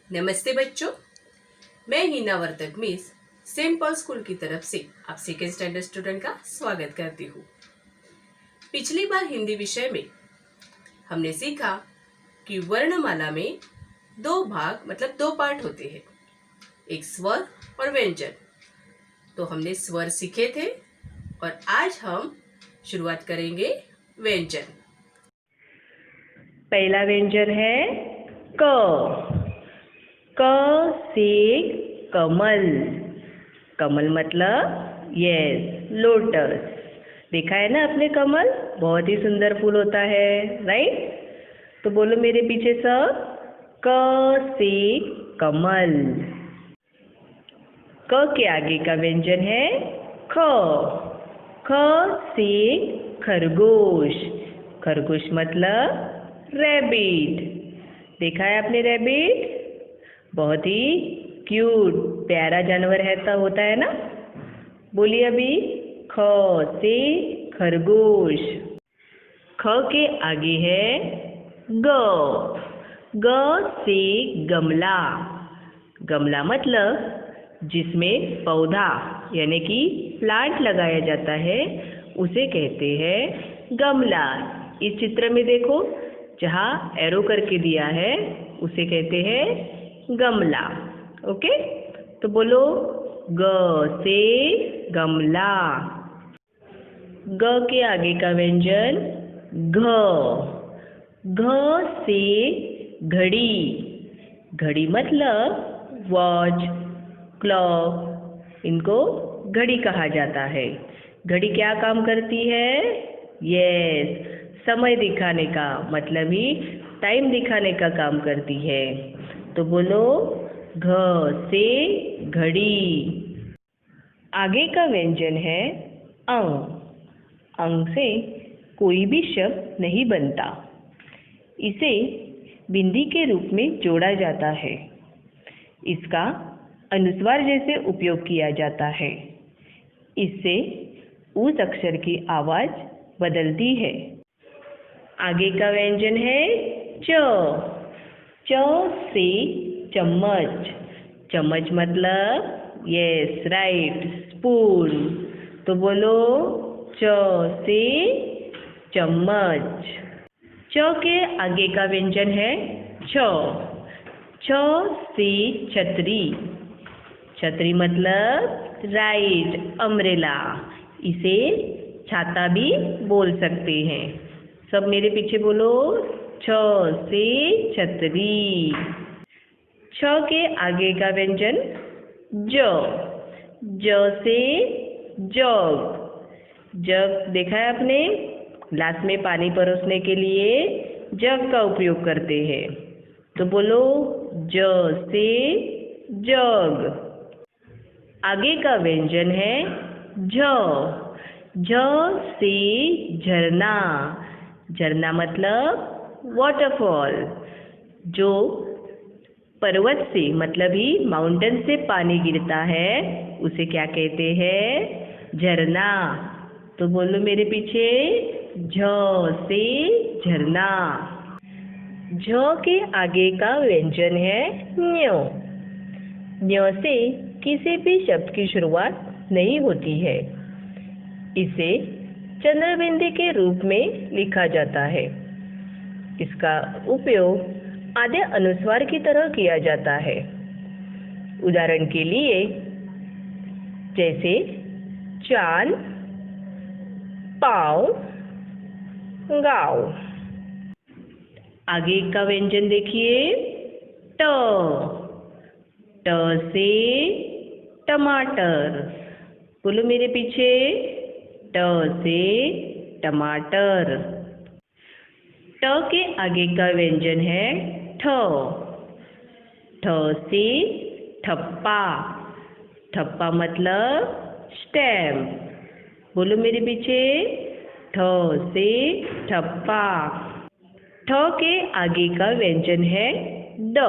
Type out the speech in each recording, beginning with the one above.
नमस्ते बच्चों, मैं Heena Vartak Miss Saint Paul school की तरफ से आप सेकेंड स्टैंडर्ड स्टूडेंट का स्वागत करती हूँ। पिछली बार हिंदी विषय में हमने सीखा कि वर्णमाला में दो भाग मतलब दो पार्ट होते हैं, एक स्वर और व्यंजन। तो हमने स्वर सीखे थे और आज हम शुरुआत करेंगे व्यंजन। पहला व्यंजन है क। क से कमल। कमल मतलब लोटस। देखा है ना आपने कमल, बहुत ही सुंदर फूल होता है, राइट। तो बोलो मेरे पीछे सब, क से कमल। क के आगे का व्यंजन है ख। ख से खरगोश। खरगोश मतलब रैबिट। देखा है आपने रैबिट, बहुत ही क्यूट प्यारा जानवर होता है ना। बोलिए अभी, ख से खरगोश। ख के आगे है ग। ग से गमला। गमला मतलब जिसमें पौधा यानी कि प्लांट लगाया जाता है, उसे कहते हैं गमला। इस चित्र में देखो, जहाँ एरो करके दिया है उसे कहते हैं गमला। ओके, तो बोलो ग से गमला। ग के आगे का व्यंजन घ। घ से घड़ी। घड़ी मतलब वॉच, क्लॉक, इनको घड़ी कहा जाता है। घड़ी क्या काम करती है? समय दिखाने का, मतलब ही टाइम दिखाने का काम करती है। तो बोलो घ से घड़ी। आगे का व्यंजन है अंग। अंग से कोई भी शब्द नहीं बनता, इसे बिंदी के रूप में जोड़ा जाता है। इसका अनुस्वार जैसे उपयोग किया जाता है। इससे उस अक्षर की आवाज बदलती है। आगे का व्यंजन है च। च से चम्मच। चम्मच मतलब राइट, स्पून। तो बोलो च से चम्मच। च के आगे का व्यंजन है छ। छ से छतरी। छतरी मतलब राइट, अम्ब्रेला। इसे छाता भी बोल सकते हैं। सब मेरे पीछे बोलो, छ से छतरी। छ के आगे का व्यंजन ज। ज से जग। जग देखा है आपने, ग्लास में पानी परोसने के लिए जग का उपयोग करते हैं। तो बोलो ज से जग। आगे का व्यंजन है झ। झ से झरना। झरना मतलब वाटरफॉल। जो पर्वत से मतलब ही माउंटेन से पानी गिरता है, उसे क्या कहते हैं? झरना। तो बोलो मेरे पीछे, झ से झरना। झ के आगे का व्यंजन है न्य। न्य से किसी भी शब्द की शुरुआत नहीं होती है। इसे चंद्रबिंदी के रूप में लिखा जाता है। इसका उपयोग आधे अनुस्वार की तरह किया जाता है। उदाहरण के लिए जैसे चांद, पाँव, गाँव। आगे का व्यंजन देखिए ट। ट से टमाटर। बोलो मेरे पीछे, ट से टमाटर। ट के आगे का व्यंजन है ठ। ठ से ठप्पा। ठप्पा मतलब स्टैम्प। बोलो मेरे पीछे, ठ से ठप्पा। ठ के आगे का व्यंजन है ड।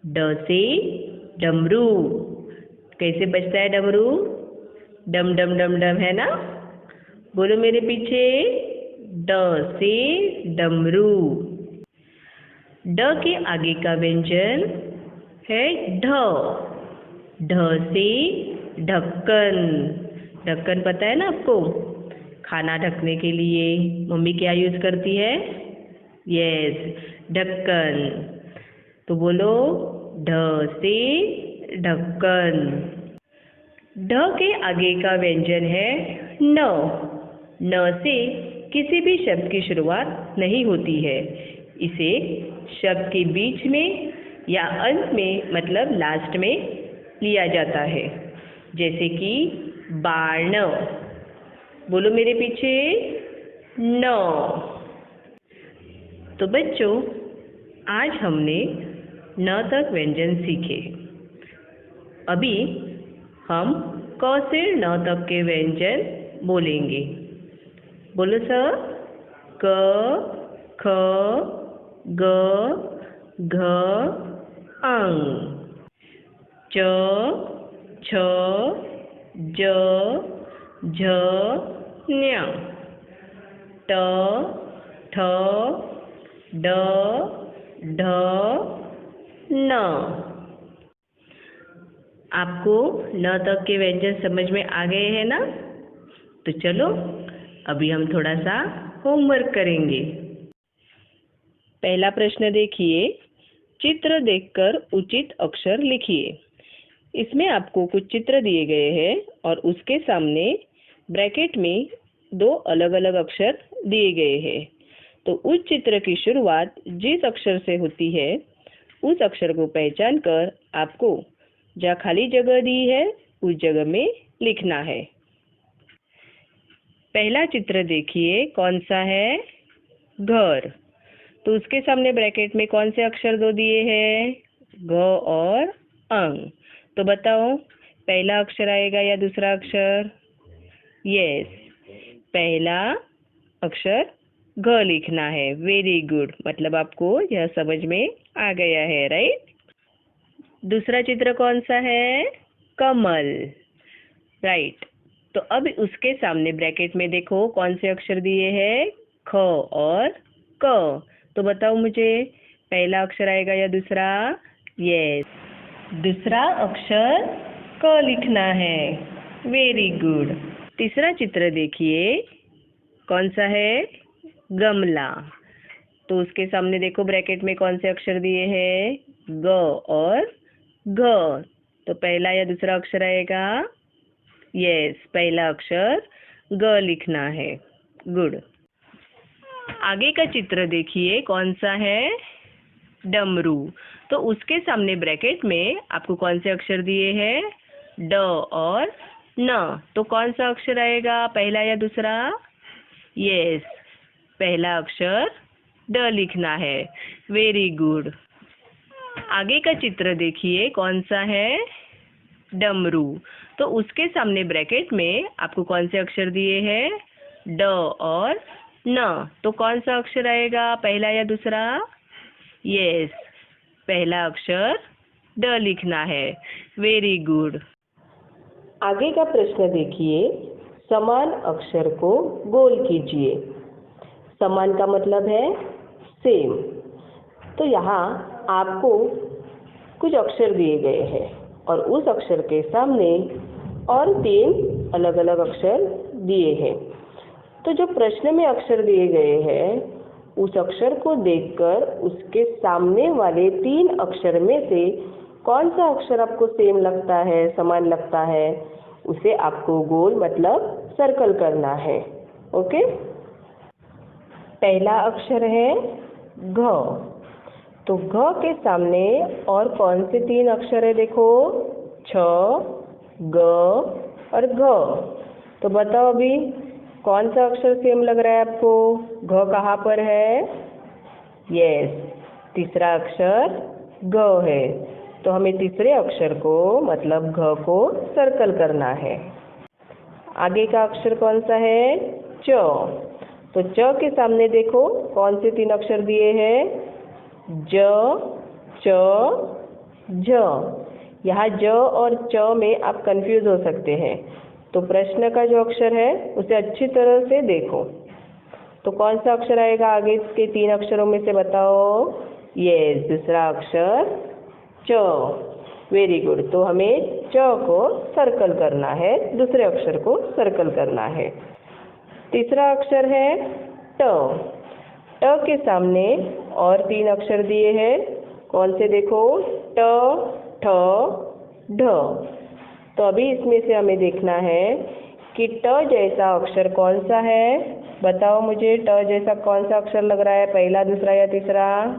ड से डमरू। कैसे बजता है डमरू? डम डम डम डम, है ना। बोलो मेरे पीछे, ड से डमरू। ड के आगे का व्यंजन है ढ। ढ से ढक्कन। ढक्कन पता है ना आपको? खाना ढकने के लिए मम्मी क्या यूज़ करती है? यस, ढक्कन। तो बोलो ढ से ढक्कन। ढ के आगे का व्यंजन है न। न से किसी भी शब्द की शुरुआत नहीं होती है। इसे शब्द के बीच में या अंत में मतलब लास्ट में लिया जाता है, जैसे कि बाण। बोलो मेरे पीछे, न। तो बच्चों, आज हमने न तक व्यंजन सीखे। अभी हम क से न तक के व्यंजन बोलेंगे। बोलो सर। क, ख, ग, घ, अंग। च, छ, ज, झ, ञ। ट, ठ, ड, ढ, न। आपको न तक के व्यंजन समझ में आ गए हैं ना? तो चलो अभी हम थोड़ा सा होमवर्क करेंगे। पहला प्रश्न देखिए, चित्र देखकर उचित अक्षर लिखिए। इसमें आपको कुछ चित्र दिए गए हैं और उसके सामने ब्रैकेट में 2 अलग अलग अक्षर दिए गए हैं। तो उस चित्र की शुरुआत जिस अक्षर से होती है उस अक्षर को पहचान कर आपको जहाँ खाली जगह दी है उस जगह में लिखना है। पहला चित्र देखिए, कौन सा है? घर। तो उसके सामने ब्रैकेट में कौन से अक्षर 2 दिए हैं? घ और अंग। तो बताओ पहला अक्षर आएगा या दूसरा अक्षर? यस, पहला अक्षर घ लिखना है। वेरी गुड, मतलब आपको यह समझ में आ गया है, राइट? दूसरा चित्र कौन सा है? कमल। राइट। तो अब उसके सामने ब्रैकेट में देखो कौन से अक्षर दिए हैं? ख और क। तो बताओ मुझे पहला अक्षर आएगा या दूसरा? यस, दूसरा अक्षर क लिखना है। Very good. तीसरा चित्र देखिए, कौन सा है? गमला। तो उसके सामने देखो ब्रैकेट में कौन से अक्षर दिए हैं? ग और घ। तो पहला या दूसरा अक्षर आएगा? यस, पहला अक्षर ग लिखना है। गुड। आगे का चित्र देखिए, कौन सा है? डमरू। तो उसके सामने ब्रैकेट में आपको कौन से अक्षर दिए हैं? ड और न। तो कौन सा अक्षर आएगा, पहला या दूसरा? यस, पहला अक्षर ड लिखना है। Very good. आगे का चित्र देखिए, कौन सा है? डमरू। तो उसके सामने ब्रैकेट में आपको कौन से अक्षर दिए हैं? ड और न। तो कौन सा अक्षर आएगा, पहला या दूसरा? यस, पहला अक्षर ड लिखना है। Very good. आगे का प्रश्न देखिए, समान अक्षर को गोल कीजिए। समान का मतलब है सेम। तो यहाँ आपको कुछ अक्षर दिए गए हैं और उस अक्षर के सामने और 3 अलग अलग अक्षर दिए हैं। तो जो प्रश्न में अक्षर दिए गए हैं उस अक्षर को देखकर उसके सामने वाले 3 अक्षर में से कौन सा अक्षर आपको सेम लगता है, समान लगता है, उसे आपको गोल मतलब सर्कल करना है। ओके। पहला अक्षर है घ। तो घ के सामने और कौन से 3 अक्षर है? देखो, छ, ग और घ। तो बताओ अभी कौन सा अक्षर सेम लग रहा है आपको? घ कहाँ पर है? यस, तीसरा अक्षर ग है। तो हमें तीसरे अक्षर को मतलब घ को सर्कल करना है। आगे का अक्षर कौन सा है? च। तो च के सामने देखो कौन से 3 अक्षर दिए हैं? ज, च, झ। यहाँ ज और च में आप कंफ्यूज हो सकते हैं, तो प्रश्न का जो अक्षर है उसे अच्छी तरह से देखो। तो कौन सा अक्षर आएगा आगे के 3 अक्षरों में से बताओ? यस, दूसरा अक्षर च। Very good. तो हमें च को सर्कल करना है, दूसरे अक्षर को सर्कल करना है। तीसरा अक्षर है ट। ट के सामने और 3 अक्षर दिए हैं। कौन से देखो? ट, ठ, ढ। तो अभी इसमें से हमें देखना है कि ट जैसा अक्षर कौन सा है। बताओ मुझे, ट जैसा कौन सा अक्षर लग रहा है? पहला, दूसरा या तीसरा?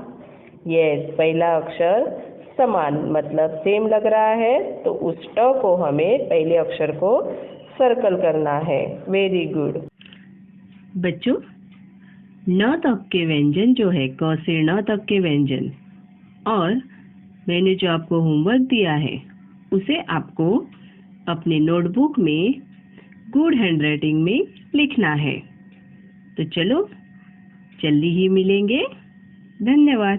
यस, पहला अक्षर समान मतलब सेम लग रहा है, तो उस ट को हमें पहले अक्षर को सर्कल करना है। Very good. बच्चों, न तक के व्यंजन जो है, क से न तक के व्यंजन, और मैंने जो आपको होमवर्क दिया है उसे आपको अपने नोटबुक में गुड हैंडराइटिंग में लिखना है। तो चलो, जल्दी ही मिलेंगे। धन्यवाद।